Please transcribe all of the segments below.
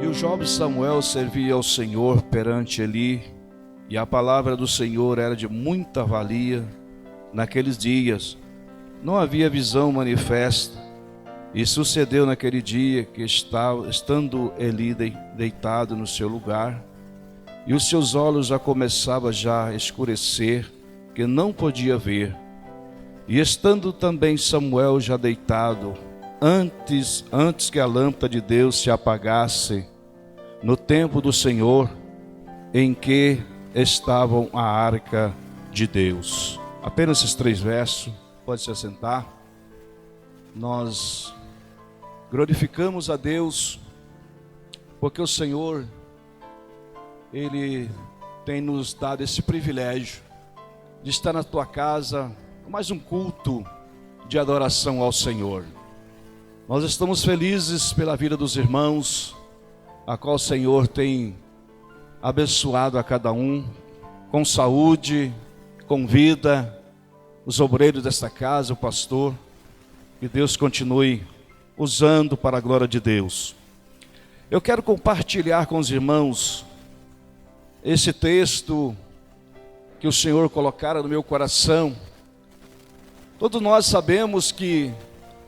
E o jovem Samuel servia ao Senhor perante Eli, e a palavra do Senhor era de muita valia. Naqueles dias não havia visão manifesta, e sucedeu naquele dia que estando Eli deitado no seu lugar, e os seus olhos já começavam a escurecer, que não podia ver. E estando também Samuel já deitado, antes que a lâmpada de Deus se apagasse, no templo do Senhor, em que estavam a arca de Deus. Apenas esses 3 versos, pode se assentar. Nós glorificamos a Deus, porque o Senhor, Ele tem nos dado esse privilégio de estar na tua casa, mais um culto de adoração ao Senhor. Nós estamos felizes pela vida dos irmãos, a qual o Senhor tem abençoado a cada um, com saúde, com vida, os obreiros desta casa, o pastor, que Deus continue usando para a glória de Deus. Eu quero compartilhar com os irmãos esse texto que o Senhor colocara no meu coração. Todos nós sabemos que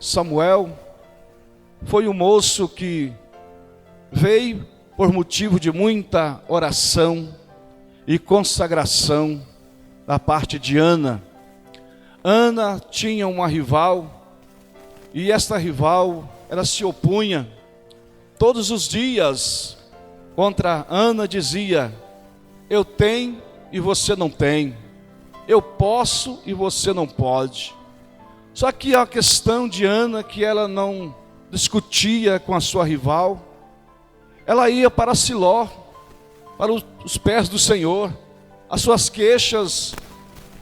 Samuel foi um moço que veio por motivo de muita oração e consagração da parte de Ana. Ana tinha uma rival, e esta rival, ela se opunha todos os dias contra Ana, dizia: eu tenho e você não tem, eu posso e você não pode. Só que a questão de Ana, que ela não discutia com a sua rival, ela ia para Siló, para os pés do Senhor, as suas queixas,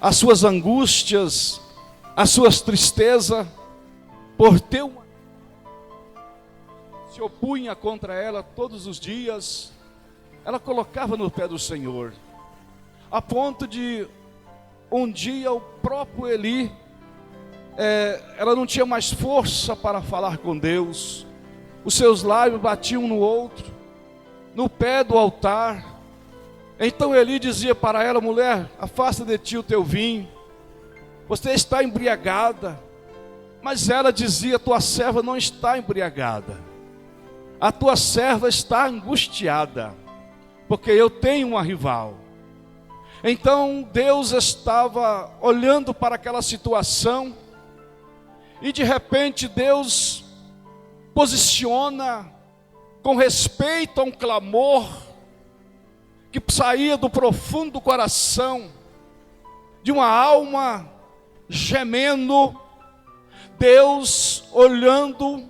as suas angústias, as suas tristezas, por ter uma... se opunha contra ela todos os dias, ela colocava no pé do Senhor, a ponto de um dia o próprio Eli, ela não tinha mais força para falar com Deus, os seus lábios batiam um no outro, no pé do altar. Então Eli dizia para ela: mulher, afasta de ti o teu vinho, você está embriagada. Mas ela dizia: tua serva não está embriagada, a tua serva está angustiada, porque eu tenho uma rival. Então Deus estava olhando para aquela situação, e de repente Deus posiciona com respeito a um clamor que saía do profundo coração de uma alma gemendo. Deus, olhando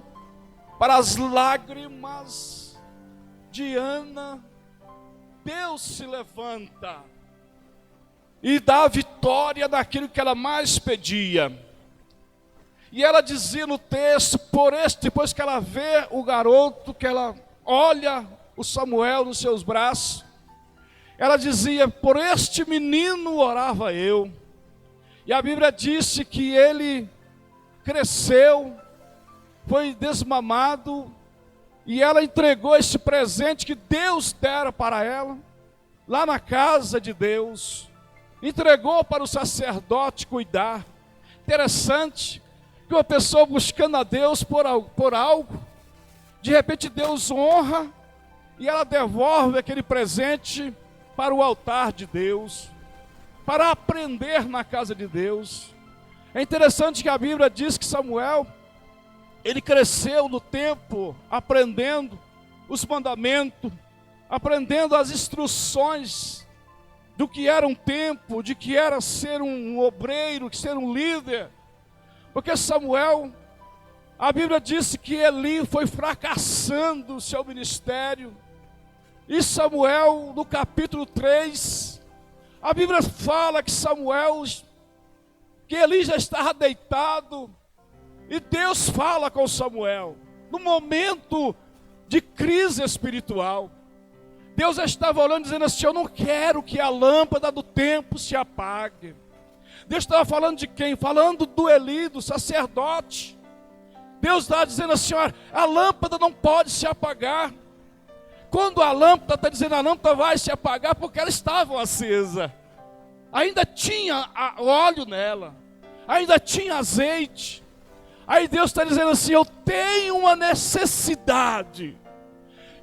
para as lágrimas de Ana, Deus se levanta e dá a vitória naquilo que ela mais pedia. E ela dizia no texto, depois que ela vê o garoto, que ela olha o Samuel nos seus braços, ela dizia: por este menino orava eu. E a Bíblia disse que ele cresceu, foi desmamado, e ela entregou esse presente que Deus dera para ela, lá na casa de Deus, entregou para o sacerdote cuidar. Interessante que uma pessoa buscando a Deus por algo, de repente Deus honra, e ela devolve aquele presente para o altar de Deus, para aprender na casa de Deus. É interessante que a Bíblia diz que Samuel, ele cresceu no tempo, aprendendo os mandamentos, aprendendo as instruções do que era um tempo, de que era ser um obreiro, que ser um líder. Porque Samuel, a Bíblia disse que Eli foi fracassando o seu ministério. E Samuel, no capítulo 3, a Bíblia fala que Eli já estava deitado, e Deus fala com Samuel, no momento de crise espiritual. Deus estava olhando, dizendo assim: eu não quero que a lâmpada do tempo se apague. Deus estava falando de quem? Falando do Eli, do sacerdote. Deus estava dizendo assim: olha, a lâmpada não pode se apagar. quando a lâmpada, está dizendo, a lâmpada vai se apagar, porque ela estava acesa. Ainda tinha óleo nela, ainda tinha azeite. Aí Deus está dizendo assim, eu tenho uma necessidade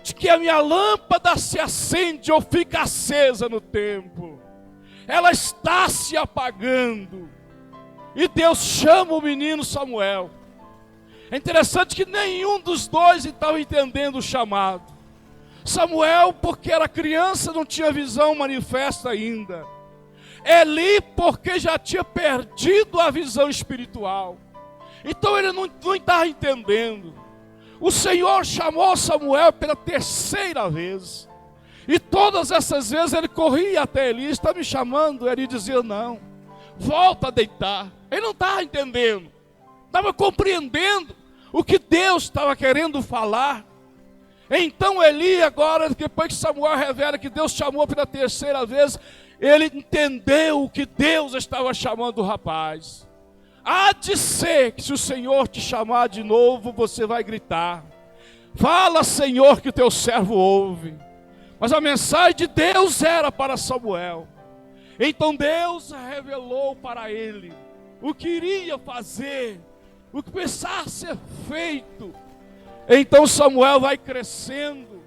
de que a minha lâmpada se acende ou fica acesa no templo. Ela está se apagando. E Deus chama o menino Samuel. É interessante que nenhum dos dois estava entendendo o chamado. Samuel, porque era criança, não tinha visão manifesta ainda. Eli, porque já tinha perdido a visão espiritual. Então ele não estava entendendo. O Senhor chamou Samuel pela terceira vez. E todas essas vezes ele corria até Eli, está me chamando. Eli dizia, não, volta a deitar. Ele não estava entendendo, estava compreendendo o que Deus estava querendo falar. Então Eli agora, depois que Samuel revela que Deus chamou pela terceira vez, ele entendeu o que Deus estava chamando o rapaz. Há de ser que se o Senhor te chamar de novo, você vai gritar, fala Senhor que o teu servo ouve. Mas a mensagem de Deus era para Samuel. Então Deus revelou para ele o que iria fazer, o que precisava ser feito. Então Samuel vai crescendo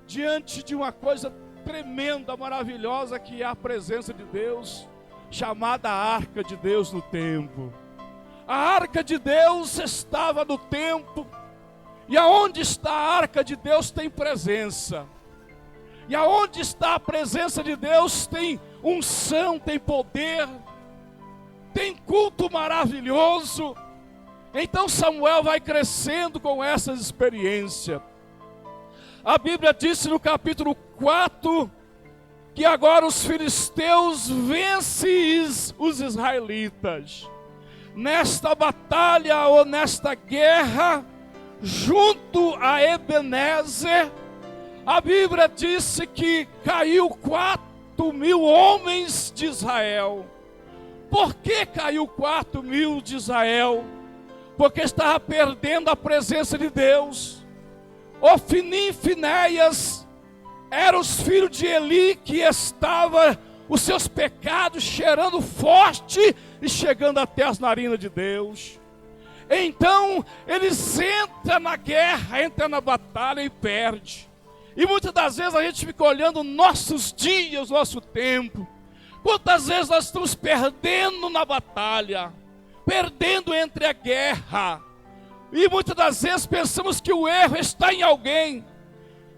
diante de uma coisa tremenda, maravilhosa, que é a presença de Deus, chamada Arca de Deus no templo. A Arca de Deus estava no templo, e aonde está a Arca de Deus tem presença. E aonde está a presença de Deus tem unção, tem poder, tem culto maravilhoso. Então Samuel vai crescendo com essa experiência. A Bíblia disse no capítulo 4, que agora os filisteus vencem os israelitas. Nesta batalha ou nesta guerra, junto a Ebenezer, a Bíblia disse que caiu 4.000 homens de Israel. Por que caiu 4.000 de Israel? Porque estava perdendo a presença de Deus. Ofni e Finéias eram os filhos de Eli, que estavam os seus pecados cheirando forte e chegando até as narinas de Deus. Então eles entram na guerra, entram na batalha e perdem. E muitas das vezes a gente fica olhando nossos dias, nosso tempo. Quantas vezes nós estamos perdendo na batalha, perdendo entre a guerra. E muitas das vezes pensamos que o erro está em alguém,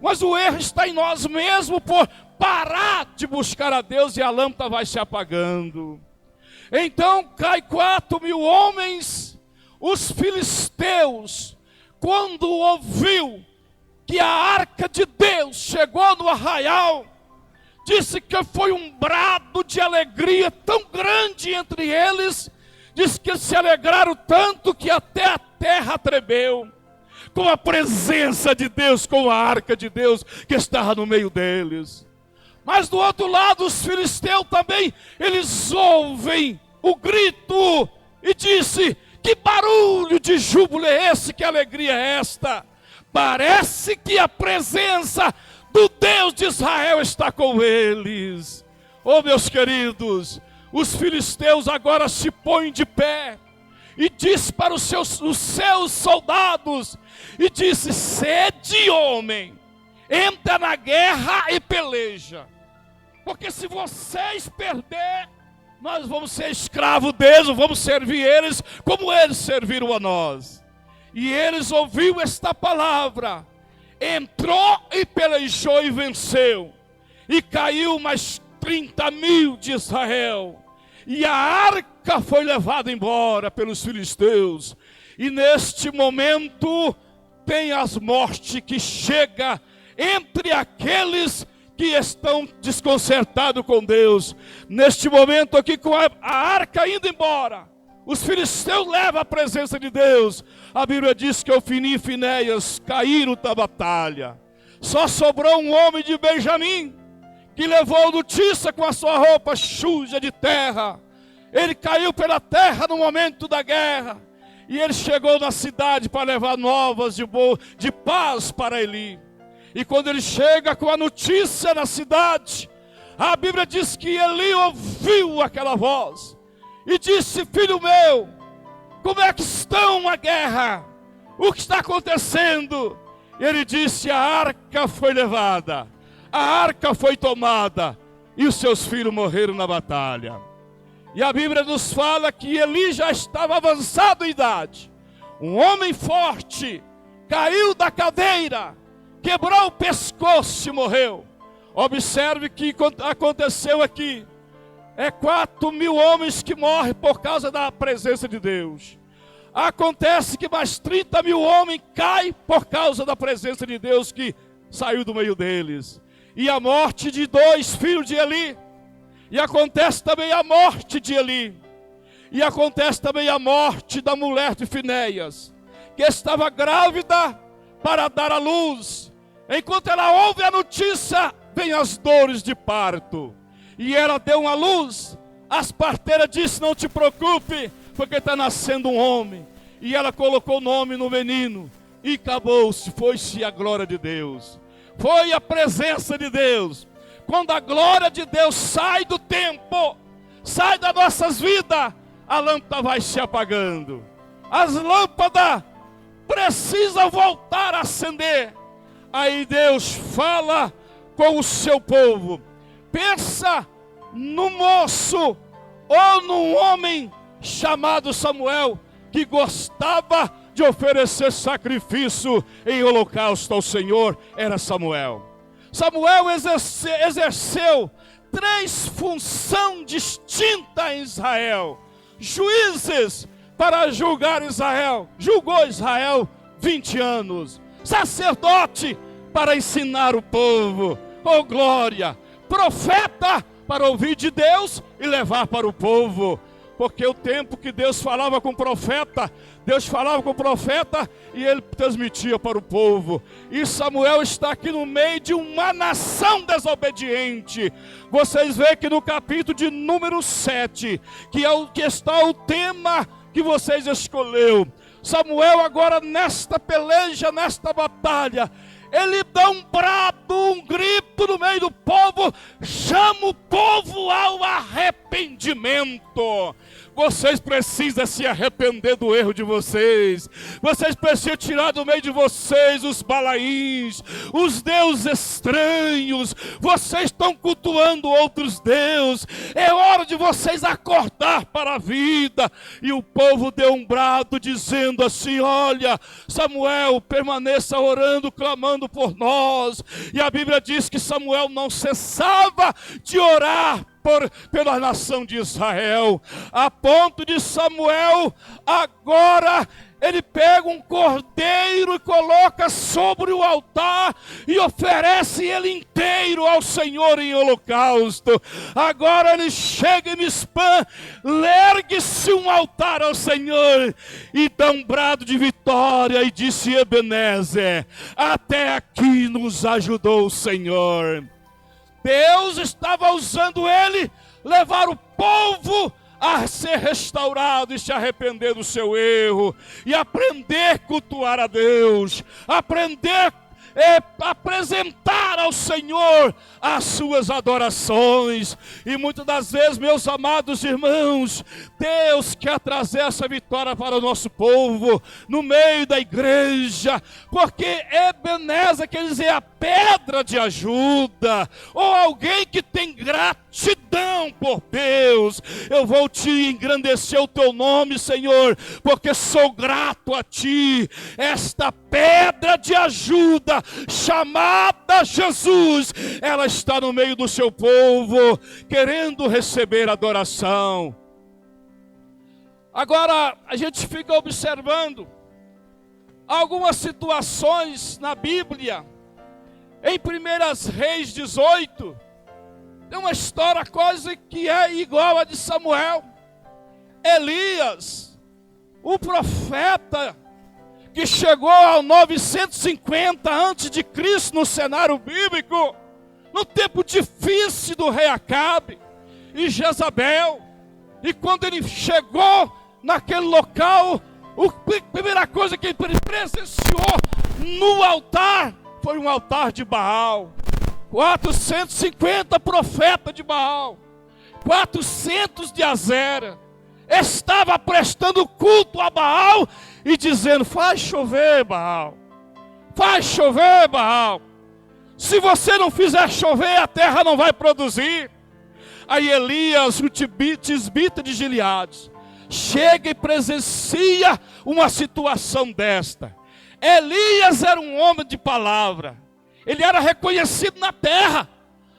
mas o erro está em nós mesmos por parar de buscar a Deus, e a lâmpada vai se apagando. Então cai 4.000 homens. Os filisteus, quando ouviu que a arca de Deus chegou no arraial, disse que foi um brado de alegria tão grande entre eles. Diz que eles se alegraram tanto que até a terra tremeu, com a presença de Deus, com a arca de Deus que estava no meio deles. Mas do outro lado, os filisteus também, eles ouvem o grito e disse, que barulho de júbilo é esse, que alegria é esta? Parece que a presença do Deus de Israel está com eles. Oh, meus queridos, os filisteus agora se põem de pé e diz para os seus soldados, e disse, sede homem, entra na guerra e peleja, porque se vocês perder, nós vamos ser escravos deles, vamos servir eles como eles serviram a nós. E eles ouviram esta palavra, entrou e pelejou e venceu, e caiu mais 30.000 de Israel, e a arca foi levada embora pelos filisteus. E neste momento tem as mortes que chega entre aqueles que estão desconcertados com Deus. Neste momento aqui, com a arca indo embora, os filisteus levam a presença de Deus. A Bíblia diz que Ofni e Finéias caíram da batalha. Só sobrou um homem de Benjamim, que levou notícia com a sua roupa suja de terra. Ele caiu pela terra no momento da guerra, e ele chegou na cidade para levar novas de paz para Eli. E quando ele chega com a notícia na cidade, a Bíblia diz que Eli ouviu aquela voz e disse: filho meu, como é que estão a guerra? O que está acontecendo? E ele disse: a arca foi levada, a arca foi tomada, e os seus filhos morreram na batalha. E a Bíblia nos fala que Eli já estava avançado em idade. Um homem forte caiu da cadeira, quebrou o pescoço e morreu. Observe que aconteceu aqui. 4.000 homens que morrem por causa da presença de Deus. Acontece que mais 30.000 homens caem por causa da presença de Deus que saiu do meio deles. E a morte de 2 filhos de Eli. E acontece também a morte de Eli. E acontece também a morte da mulher de Finéias, que estava grávida para dar à luz. Enquanto ela ouve a notícia, vem as dores de parto. E ela deu uma luz. As parteiras disseram: não te preocupe, porque está nascendo um homem. E ela colocou o nome no menino. E acabou-se, foi-se a glória de Deus. Foi a presença de Deus. Quando a glória de Deus sai do tempo, sai das nossas vidas, a lâmpada vai se apagando. As lâmpadas precisam voltar a acender. Aí Deus fala com o seu povo. Pensa no moço ou num homem chamado Samuel, que gostava de oferecer sacrifício em holocausto ao Senhor. Era Samuel. Samuel exerceu 3 funções distintas em Israel. Juízes para julgar Israel. Julgou Israel 20 anos. Sacerdote para ensinar o povo. Oh glória! Profeta para ouvir de Deus e levar para o povo. Porque o tempo que Deus falava com o profeta, Deus falava com o profeta e ele transmitia para o povo. E Samuel está aqui no meio de uma nação desobediente. Vocês veem que no capítulo de número 7, que é o que está o tema que vocês escolheu. Samuel agora nesta peleja, nesta batalha, ele dá um brado, um grito no meio do povo, chama o povo ao arrependimento. Vocês precisam se arrepender do erro de vocês. Vocês precisam tirar do meio de vocês os balaíns, os deuses estranhos. Vocês estão cultuando outros deuses. É hora de vocês acordar para a vida. E o povo deu um brado dizendo assim: olha, Samuel, permaneça orando, clamando por nós. E a Bíblia diz que Samuel não cessava de orar pela nação de Israel, a ponto de Samuel, agora, ele pega um cordeiro e coloca sobre o altar e oferece ele inteiro ao Senhor em holocausto. Agora ele chega em Mispã, ergue-se um altar ao Senhor e dá um brado de vitória e disse: Ebenezer, até aqui nos ajudou o Senhor. Deus estava usando ele, levar o povo a ser restaurado e se arrepender do seu erro, e aprender a cultuar a Deus, aprender a apresentar ao Senhor as suas adorações. E muitas das vezes, meus amados irmãos, Deus quer trazer essa vitória para o nosso povo, no meio da igreja, porque Ebenezer quer dizer a pedra de ajuda, ou alguém que tem gratidão por Deus. Eu vou te engrandecer o teu nome, Senhor, porque sou grato a ti. Esta pedra de ajuda, chamada Jesus, ela está no meio do seu povo, querendo receber adoração. Agora, a gente fica observando algumas situações na Bíblia. Em 1 Reis 18, tem uma história quase que é igual a de Samuel. Elias, o profeta que chegou ao 950 a.C. no cenário bíblico, no tempo difícil do rei Acabe e Jezabel. E quando ele chegou naquele local, a primeira coisa que ele presenciou no altar foi um altar de Baal. 450 profetas de Baal, 400 de Azera, estava prestando culto a Baal e dizendo: faz chover, Baal, faz chover, Baal. Se você não fizer chover, a terra não vai produzir. Aí Elias, o tisbita de Gileade, chega e presencia uma situação desta. Elias era um homem de palavra. Ele era reconhecido na terra,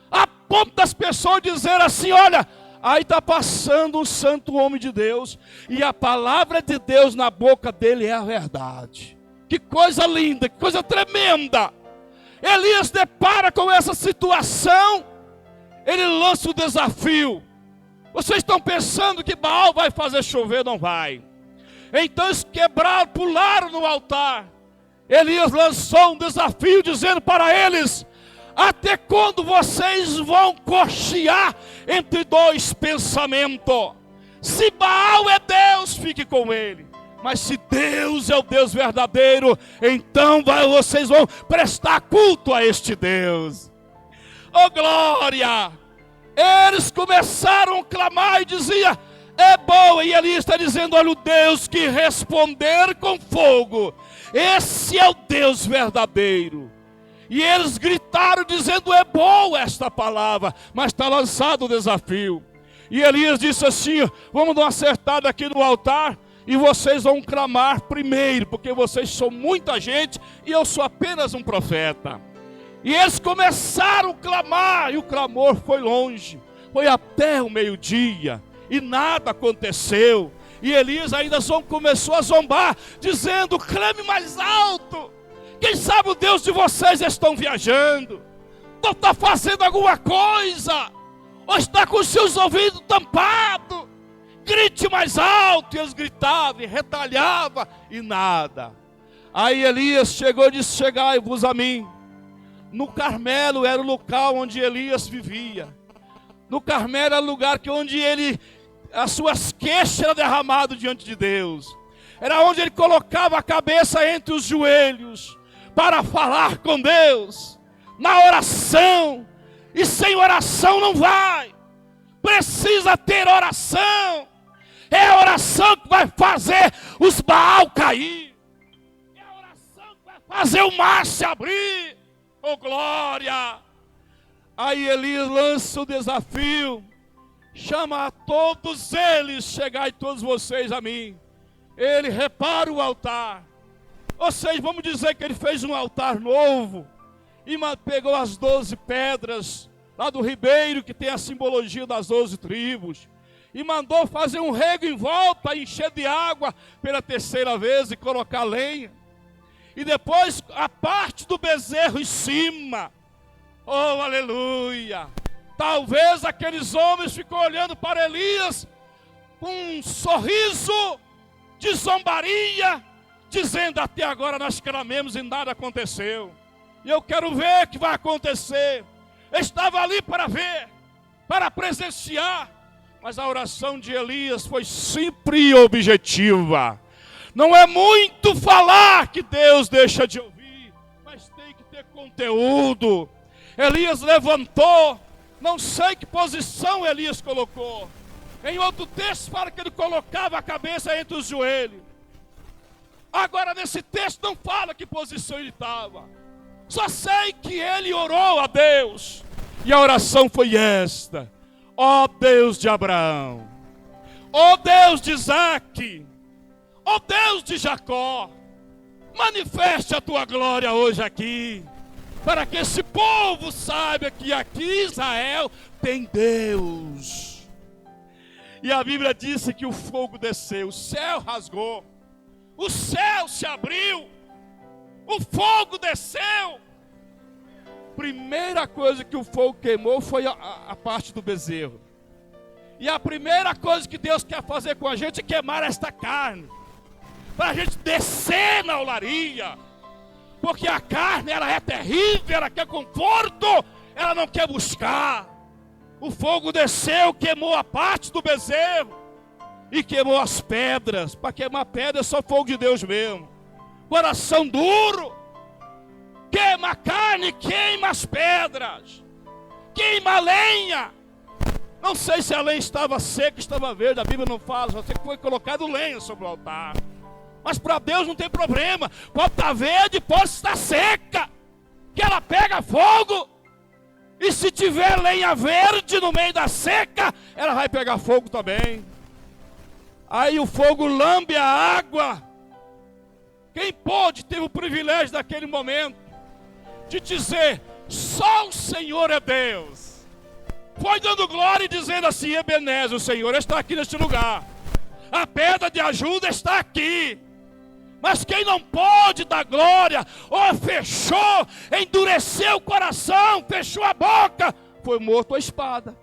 a ponto das pessoas dizerem assim: olha, aí está passando um santo homem de Deus, e a palavra de Deus na boca dele é a verdade. Que coisa linda, que coisa tremenda. Elias depara com essa situação, ele lança o desafio. Vocês estão pensando que Baal vai fazer chover? Não vai. Então eles quebraram, pularam no altar. Elias lançou um desafio dizendo para eles: até quando vocês vão cochear entre dois pensamentos? Se Baal é Deus, fique com ele. Mas se Deus é o Deus verdadeiro, então vocês vão prestar culto a este Deus. Oh glória! Eles começaram a clamar e diziam: é boa. E Elias está dizendo: olha, o Deus que responder com fogo, esse é o Deus verdadeiro. E eles gritaram dizendo: é boa esta palavra, mas está lançado o desafio. E Elias disse assim: vamos dar uma acertada aqui no altar, e vocês vão clamar primeiro, porque vocês são muita gente e eu sou apenas um profeta. E eles começaram a clamar, e o clamor foi longe, foi até o meio-dia, e nada aconteceu. E Elias ainda começou a zombar, dizendo: clame mais alto. Quem sabe o Deus de vocês estão viajando, ou está fazendo alguma coisa, ou está com os seus ouvidos tampados. Grite mais alto. E eles gritavam e retalhavam, e nada. Aí Elias chegou e disse: chegai-vos a mim. No Carmelo era o local onde Elias vivia. No Carmelo era o lugar onde as suas queixas eram derramadas diante de Deus. Era onde ele colocava a cabeça entre os joelhos para falar com Deus, na oração. E sem oração não vai. Precisa ter oração. É a oração que vai fazer os Baal cair. É a oração que vai fazer o mar se abrir. Oh glória! Aí Elias lança o desafio: chama a todos eles, chegai todos vocês a mim. Ele repara o altar. Ou seja, vamos dizer que ele fez um altar novo, e pegou as 12 pedras lá do ribeiro, que tem a simbologia das 12 tribos, e mandou fazer um rego em volta, encher de água pela terceira vez e colocar lenha. E depois a parte do bezerro em cima. Oh, aleluia! Talvez aqueles homens ficou olhando para Elias com um sorriso de zombaria, dizendo: até agora nós clamemos e nada aconteceu. E eu quero ver o que vai acontecer. Eu estava ali para ver, para presenciar. Mas a oração de Elias foi simples e objetiva. Não é muito falar que Deus deixa de ouvir, mas tem que ter conteúdo. Elias levantou, não sei que posição Elias colocou. Em outro texto fala que ele colocava a cabeça entre os joelhos. Agora nesse texto não fala que posição ele estava. Só sei que ele orou a Deus. E a oração foi esta: ó Deus de Abraão, ó Deus de Isaque, ó Deus de Jacó, manifeste a tua glória hoje aqui, para que esse povo saiba que aqui Israel tem Deus. E a Bíblia disse que o fogo desceu, o céu rasgou, o céu se abriu, o fogo desceu. Primeira coisa que o fogo queimou foi a parte do bezerro. E a primeira coisa que Deus quer fazer com a gente é queimar esta carne, para a gente descer na olaria. Porque a carne, ela é terrível, ela quer conforto, ela não quer buscar. O fogo desceu, queimou a parte do bezerro e queimou as pedras. Para queimar pedra é só fogo de Deus mesmo. Coração duro. queima a carne, queima as pedras, queima a lenha. Não sei se a lenha estava seca, estava verde, a Bíblia não fala, só sei que foi colocado lenha sobre o altar. Mas para Deus não tem problema, pode estar verde, pode estar seca, que ela pega fogo. E se tiver lenha verde no meio da seca, ela vai pegar fogo também. Aí o fogo lambe a água. Quem pôde ter o privilégio daquele momento de dizer, só o Senhor é Deus. Foi dando glória e dizendo assim, Ebenezer, o Senhor está aqui neste lugar. A pedra de ajuda está aqui. Mas quem não pôde dar glória, ou fechou, endureceu o coração, fechou a boca, foi morto à espada.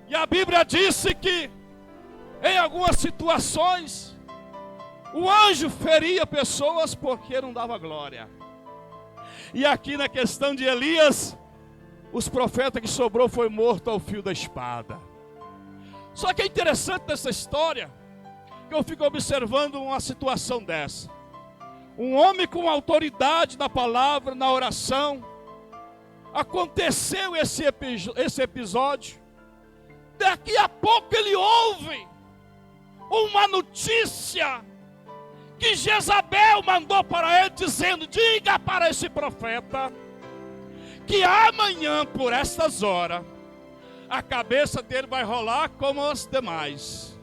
E a Bíblia disse que, em algumas situações, o anjo feria pessoas porque não dava glória. E aqui na questão de Elias, os profetas que sobrou foi morto ao fio da espada. Só que é interessante nessa história, que eu fico observando uma situação dessa. Um homem com autoridade na palavra, na oração. Aconteceu esse episódio. Daqui a pouco ele ouve uma notícia que Jezabel mandou para ele, dizendo, diga para esse profeta que amanhã, por estas horas, a cabeça dele vai rolar como as demais.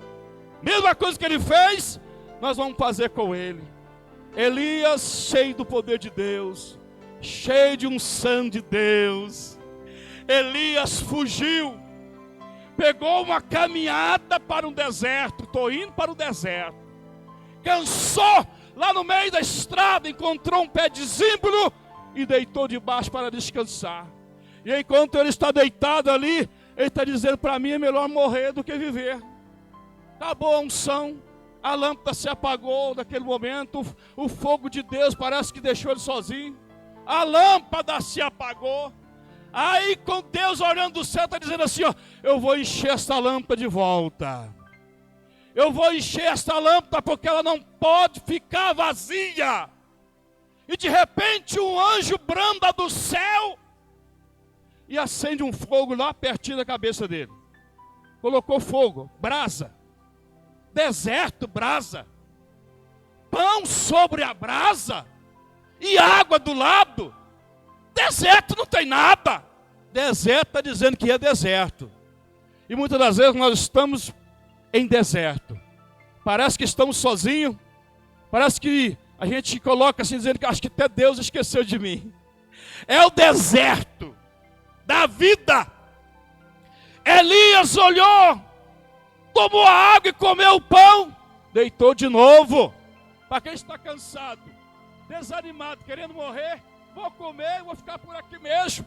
Mesma coisa que ele fez, nós vamos fazer com ele. Elias, cheio do poder de Deus, cheio de unção de Deus, Elias fugiu, pegou uma caminhada para um deserto. Estou indo para o deserto. Cansou lá no meio da estrada, encontrou um pé de zimbro e deitou debaixo para descansar. E enquanto ele está deitado ali, ele está dizendo, para mim é melhor morrer do que viver. Acabou a unção, a lâmpada se apagou naquele momento, o fogo de Deus parece que deixou ele sozinho. A lâmpada se apagou. Aí com Deus olhando do céu, está dizendo assim, ó, eu vou encher essa lâmpada de volta. Eu vou encher essa lâmpada porque ela não pode ficar vazia. E de repente um anjo branda do céu e acende um fogo lá pertinho da cabeça dele. Colocou fogo, brasa, deserto, brasa, pão sobre a brasa e água do lado. Deserto não tem nada. Deserto está dizendo que é deserto. E muitas das vezes nós estamos em deserto. Parece que estamos sozinhos. Parece que a gente coloca assim, dizendo que acho que até Deus esqueceu de mim. É o deserto da vida. Elias olhou, tomou a água e comeu o pão, deitou de novo. Para quem está cansado, desanimado, querendo morrer, vou comer e vou ficar por aqui mesmo.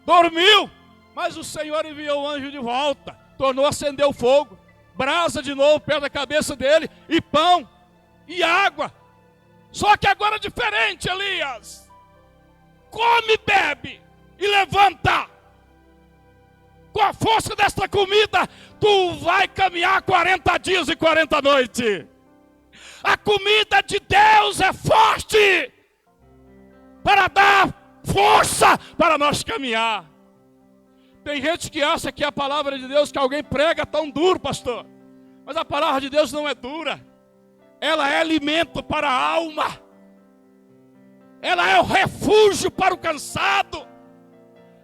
Dormiu, mas o Senhor enviou o anjo de volta, tornou a acender o fogo, brasa de novo perto da cabeça dele, e pão, e água. Só que agora é diferente, Elias. Come, bebe e levanta. Com a força desta comida, tu vai caminhar 40 dias e 40 noites. A comida de Deus é forte para dar força para nós caminhar. Tem gente que acha que a palavra de Deus que alguém prega tão duro, pastor. Mas a palavra de Deus não é dura. Ela é alimento para a alma. Ela é o refúgio para o cansado.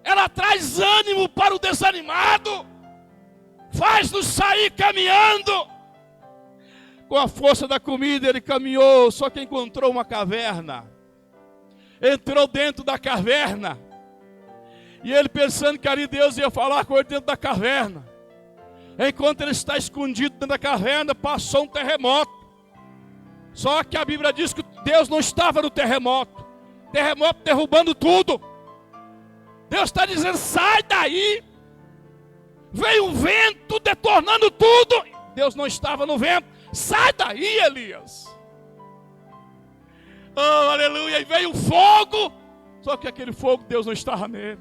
Ela traz ânimo para o desanimado. Faz-nos sair caminhando. Com a força da comida ele caminhou, só que encontrou uma caverna. Entrou dentro da caverna. E ele pensando que ali Deus ia falar com ele dentro da caverna. Enquanto ele está escondido dentro da caverna, passou um terremoto. Só que a Bíblia diz que Deus não estava no terremoto. Terremoto derrubando tudo. Deus está dizendo, sai daí. Veio um vento detornando tudo. Deus não estava no vento. Sai daí, Elias. Oh, aleluia. E veio um fogo. Só que aquele fogo, Deus não estava nele.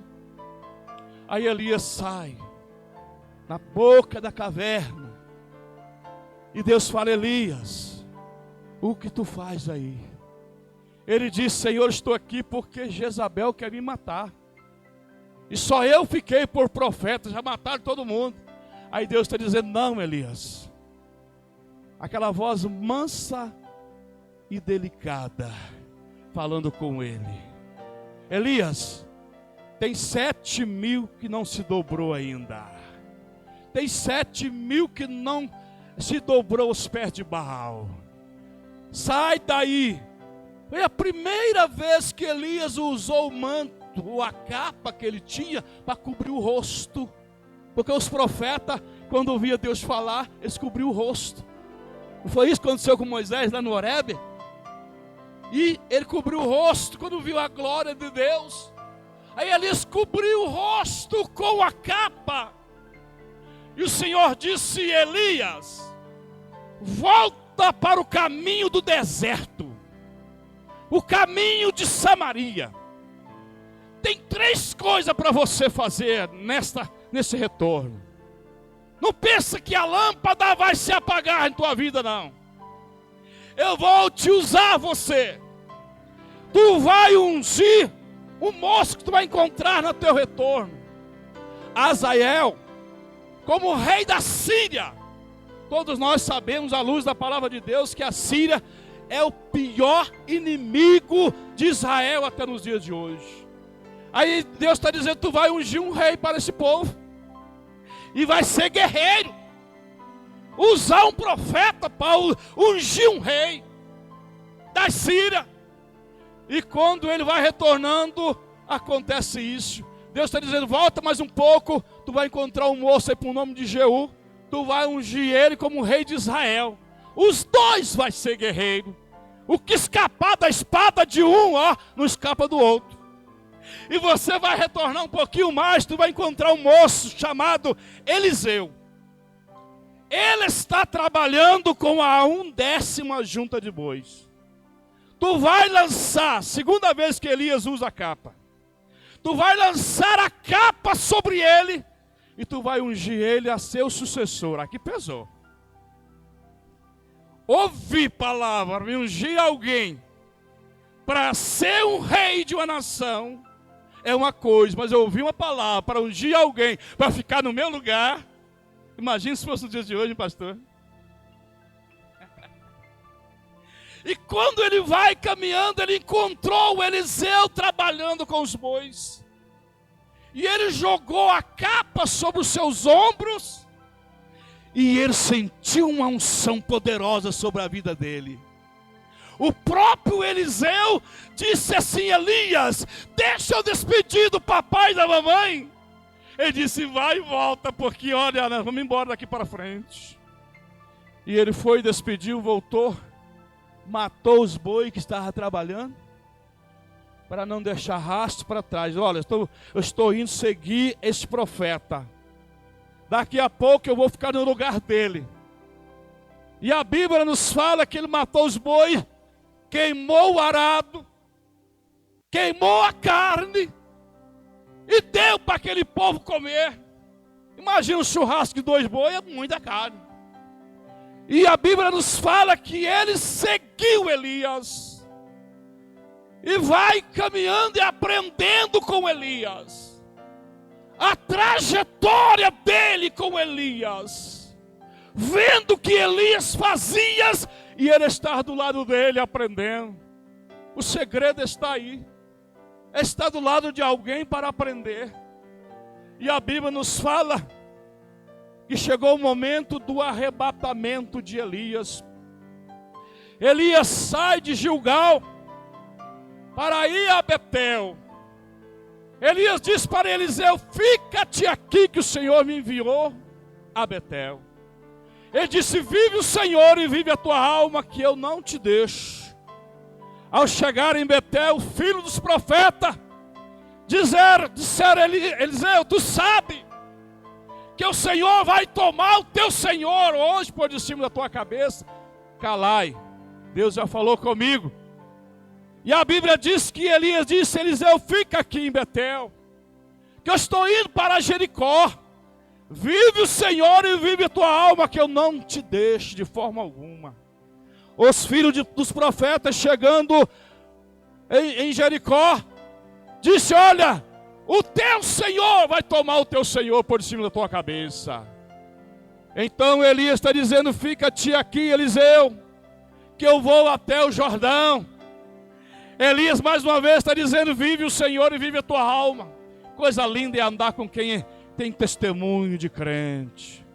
Aí Elias sai na boca da caverna. E Deus fala, Elias, o que tu faz aí? Ele disse: Senhor, estou aqui porque Jezabel quer me matar. E só eu fiquei por profeta, já mataram todo mundo. Aí Deus está dizendo: não, Elias. Aquela voz mansa e delicada, falando com ele: Elias, tem 7.000 que não se dobrou ainda. Tem 7.000 que não se dobrou aos pés de Baal. Sai daí. Foi a primeira vez que Elias usou o manto, ou a capa que ele tinha, para cobrir o rosto. Porque os profetas, quando ouvia Deus falar, eles cobriam o rosto. Não foi isso que aconteceu com Moisés lá no Horebe? E ele cobriu o rosto quando viu a glória de Deus. Aí Elias cobriu o rosto com a capa. E o Senhor disse: Elias, volta para o caminho do deserto, o caminho de Samaria. Tem 3 coisas para você fazer nesse retorno. Não pensa que a lâmpada vai se apagar em tua vida, não. Eu vou te usar você. Tu vai ungir o moço que tu vai encontrar no teu retorno, Azael, como rei da Síria. Todos nós sabemos, à luz da palavra de Deus, que a Síria é o pior inimigo de Israel até nos dias de hoje. Aí Deus está dizendo: tu vai ungir um rei para esse povo, e vai ser guerreiro. Usar um profeta para ungir um rei da Síria. E quando ele vai retornando, acontece isso. Deus está dizendo: volta mais um pouco, tu vai encontrar um moço aí com o nome de Jeú. Tu vai ungir ele como rei de Israel. Os 2 vai ser guerreiro. O que escapar da espada de um, não escapa do outro. E você vai retornar um pouquinho mais, tu vai encontrar um moço chamado Eliseu. Ele está trabalhando com a 1/10 junta de bois. Tu vai lançar, segunda vez que Elias usa a capa, tu vai lançar a capa sobre ele, e tu vai ungir ele a seu sucessor. Aqui pesou. Ouvir palavra, ungir alguém para ser um rei de uma nação é uma coisa, mas eu ouvi uma palavra para ungir alguém para ficar no meu lugar. Imagina se fosse nos dias de hoje, pastor. E quando ele vai caminhando, ele encontrou o Eliseu trabalhando com os bois. E ele jogou a capa sobre os seus ombros, e ele sentiu uma unção poderosa sobre a vida dele. O próprio Eliseu disse assim: Elias, deixa eu despedir do papai e da mamãe. Ele disse: vai e volta, porque olha, nós vamos embora daqui para frente. E ele foi, despediu, voltou, matou os bois que estavam trabalhando, para não deixar rastro para trás. Olha, eu estou indo seguir esse profeta. Daqui a pouco eu vou ficar no lugar dele. E a Bíblia nos fala que ele matou os bois, queimou o arado, queimou a carne e deu para aquele povo comer. Imagina um churrasco de 2 bois, é muita carne. E a Bíblia nos fala que ele seguiu Elias. E vai caminhando e aprendendo com Elias. A trajetória dele com Elias. Vendo o que Elias fazia e ele estar do lado dele aprendendo. O segredo está aí. Está do lado de alguém para aprender. E a Bíblia nos fala que chegou o momento do arrebatamento de Elias. Elias sai de Gilgal para ir a Betel. Elias diz para Eliseu: fica-te aqui que o Senhor me enviou a Betel. Ele disse: vive o Senhor e vive a tua alma, que eu não te deixo. Ao chegar em Betel, o filho dos profetas disseram: Eliseu, tu sabe que o Senhor vai tomar o teu Senhor hoje por de cima da tua cabeça. Calai, Deus já falou comigo. E a Bíblia diz que Elias disse: Eliseu, fica aqui em Betel, que eu estou indo para Jericó. Vive o Senhor e vive a tua alma, que eu não te deixo de forma alguma. Os filhos dos profetas chegando em Jericó, disse: olha, o teu Senhor vai tomar o teu Senhor por cima da tua cabeça. Então Elias está dizendo: fica-te aqui, Eliseu, que eu vou até o Jordão. Elias mais uma vez está dizendo: vive o Senhor e vive a tua alma. Coisa linda é andar com quem tem testemunho de crente.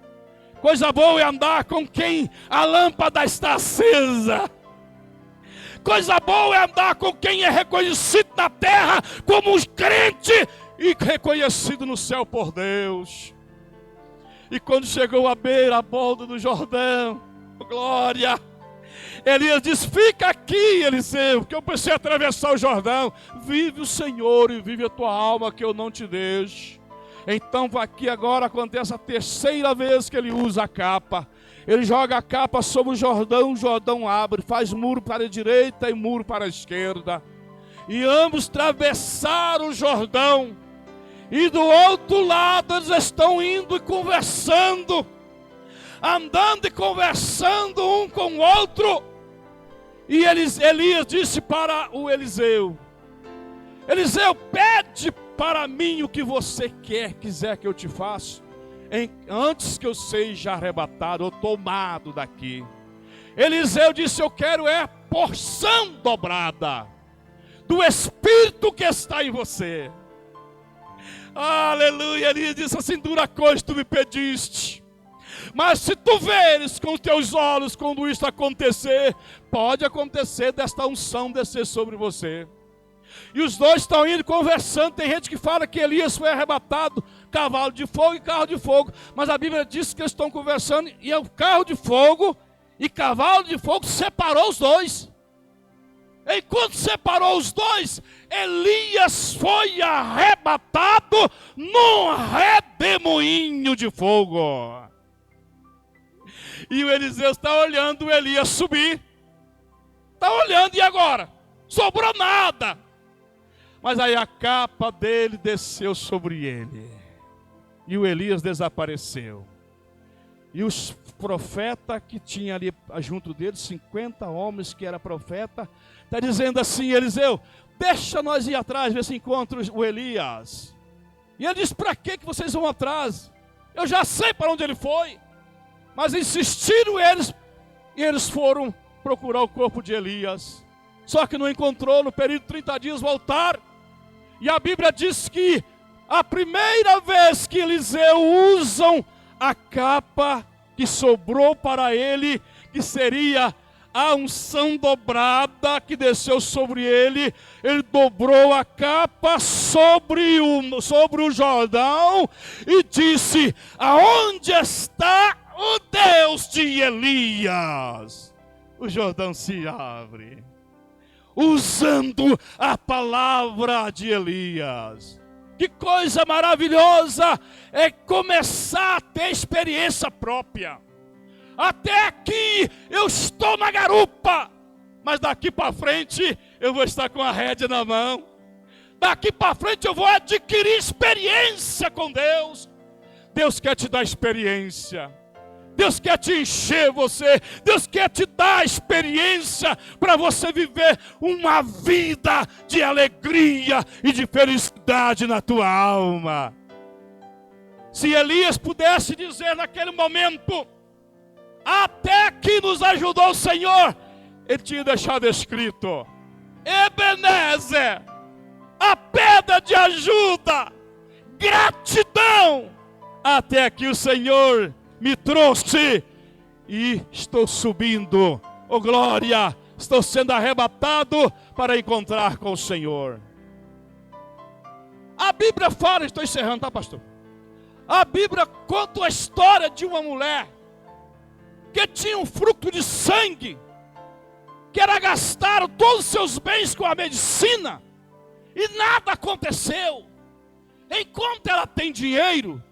Coisa boa é andar com quem a lâmpada está acesa. Coisa boa é andar com quem é reconhecido na terra como um crente e reconhecido no céu por Deus. E quando chegou à beira, a borda do Jordão, glória, Elias disse: fica aqui, Eliseu, que eu preciso atravessar o Jordão. Vive o Senhor e vive a tua alma, que eu não te deixo. Então aqui agora acontece a terceira vez que ele usa a capa. Ele joga a capa sobre o Jordão abre, faz muro para a direita e muro para a esquerda. E ambos atravessaram o Jordão. E do outro lado eles estão indo e conversando, andando e conversando um com o outro. E Elias disse para o Eliseu: Eliseu, pede para mim o que você quiser que eu te faça, antes que eu seja arrebatado ou tomado daqui. Eliseu disse: eu quero porção dobrada do Espírito que está em você. Aleluia. Elias disse assim: dura coisa tu me pediste, mas se tu veres com os teus olhos quando isso acontecer, pode acontecer desta unção descer sobre você. E os dois estão indo conversando. Tem gente que fala que Elias foi arrebatado, cavalo de fogo e carro de fogo, mas a Bíblia diz que eles estão conversando e o carro de fogo e cavalo de fogo separou os dois. Enquanto separou os dois, Elias foi arrebatado num redemoinho de fogo. E o Eliseu está olhando o Elias subir. Está olhando, e agora? Sobrou nada. Mas aí a capa dele desceu sobre ele. E o Elias desapareceu. E os profetas que tinha ali junto dele, 50 homens que era profeta, está dizendo assim: Eliseu, deixa nós ir atrás, ver se encontra o Elias. E ele diz: para que vocês vão atrás? Eu já sei para onde ele foi. Mas insistiram eles, e eles foram procurar o corpo de Elias. Só que não encontrou. No período de 30 dias voltaram. E a Bíblia diz que a primeira vez que Eliseu usam a capa que sobrou para ele, que seria a unção dobrada que desceu sobre ele, ele dobrou a capa sobre o Jordão e disse: aonde está o Deus de Elias? O Jordão se abre, usando a palavra de Elias. Que coisa maravilhosa é começar a ter experiência própria. Até aqui eu estou na garupa, mas daqui para frente eu vou estar com a rédea na mão. Daqui para frente eu vou adquirir experiência com Deus. Deus quer te dar experiência. Deus quer te encher você. Deus quer te dar experiência para você viver uma vida de alegria e de felicidade na tua alma. Se Elias pudesse dizer naquele momento: até aqui nos ajudou o Senhor, ele tinha deixado escrito: Ebenezer, a pedra de ajuda, gratidão, até aqui o Senhor me trouxe e estou subindo, oh glória, estou sendo arrebatado para encontrar com o Senhor. A Bíblia fala, estou encerrando, tá, pastor? A Bíblia conta a história de uma mulher que tinha um fruto de sangue, que era gastar todos os seus bens com a medicina, e nada aconteceu. Enquanto ela tem dinheiro,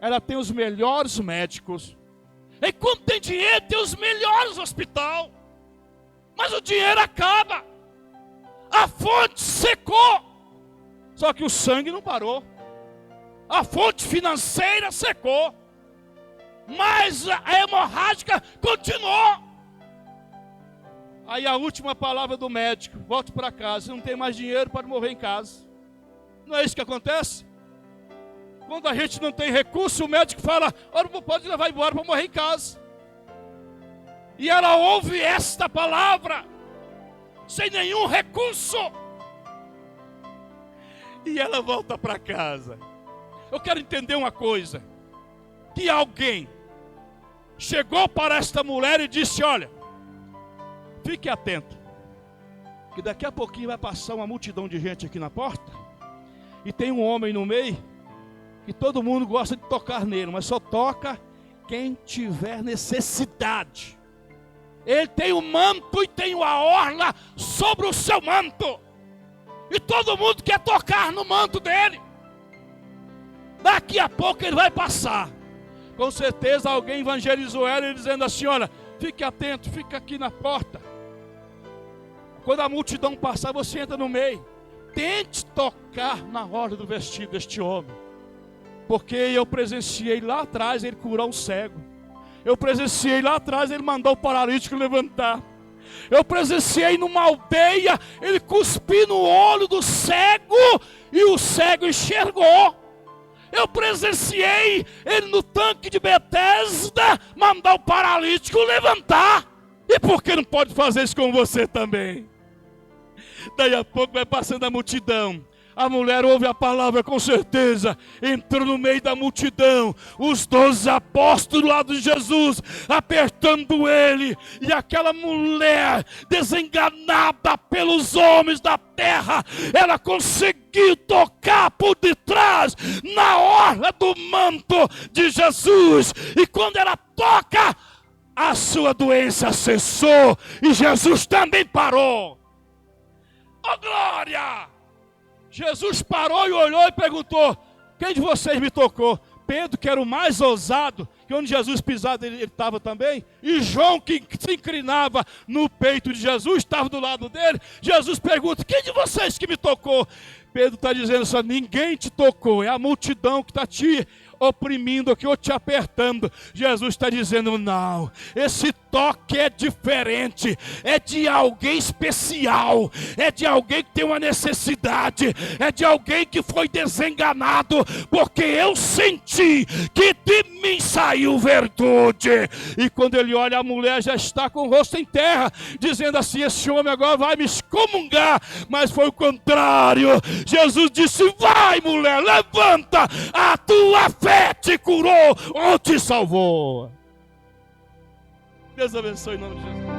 ela tem os melhores médicos. Enquanto tem dinheiro, tem os melhores hospitais. Mas o dinheiro acaba. A fonte secou. Só que o sangue não parou. A fonte financeira secou. Mas a hemorrágica continuou. Aí a última palavra do médico: volte para casa, não tem mais dinheiro para morrer em casa. Não é isso que acontece? Quando a gente não tem recurso, o médico fala: olha, pode levar embora para morrer em casa. E ela ouve esta palavra, sem nenhum recurso, e ela volta para casa. Eu quero entender uma coisa: que alguém chegou para esta mulher e disse: olha, fique atento, que daqui a pouquinho vai passar uma multidão de gente aqui na porta, e tem um homem no meio, que todo mundo gosta de tocar nele, mas só toca quem tiver necessidade. Ele tem o manto e tem a orla sobre o seu manto, e todo mundo quer tocar no manto dele. Daqui a pouco ele vai passar. Com certeza alguém evangelizou ela, dizendo assim: olha, fique atento, fica aqui na porta. Quando a multidão passar, você entra no meio. Tente tocar na orla do vestido deste homem, porque eu presenciei lá atrás ele curar um cego. Eu presenciei lá atrás ele mandar o paralítico levantar. Eu presenciei numa aldeia ele cuspir no olho do cego e o cego enxergou. Eu presenciei ele no tanque de Betesda mandar o paralítico levantar. E por que não pode fazer isso com você também? Daí a pouco vai passando a multidão. A mulher ouve a palavra, com certeza entrou no meio da multidão, os 12 apóstolos do lado de Jesus, apertando ele. E aquela mulher, desenganada pelos homens da terra, ela conseguiu tocar por detrás, na orla do manto de Jesus. E quando ela toca, a sua doença cessou, e Jesus também parou. Oh, glória! Jesus parou e olhou e perguntou: quem de vocês me tocou? Pedro, que era o mais ousado, que onde Jesus pisava ele estava também. E João, que se inclinava no peito de Jesus, estava do lado dele. Jesus pergunta: quem de vocês que me tocou? Pedro está dizendo só: ninguém te tocou, é a multidão que está te oprimindo aqui ou te apertando. Jesus está dizendo: não, esse toque é diferente, é de alguém especial, é de alguém que tem uma necessidade, é de alguém que foi desenganado, porque eu senti que de mim saiu virtude. E quando ele olha, a mulher já está com o rosto em terra, dizendo assim: esse homem agora vai me excomungar. Mas foi o contrário. Jesus disse: vai, mulher, levanta, a tua fé te curou ou te salvou. Deus abençoe em nome de Jesus.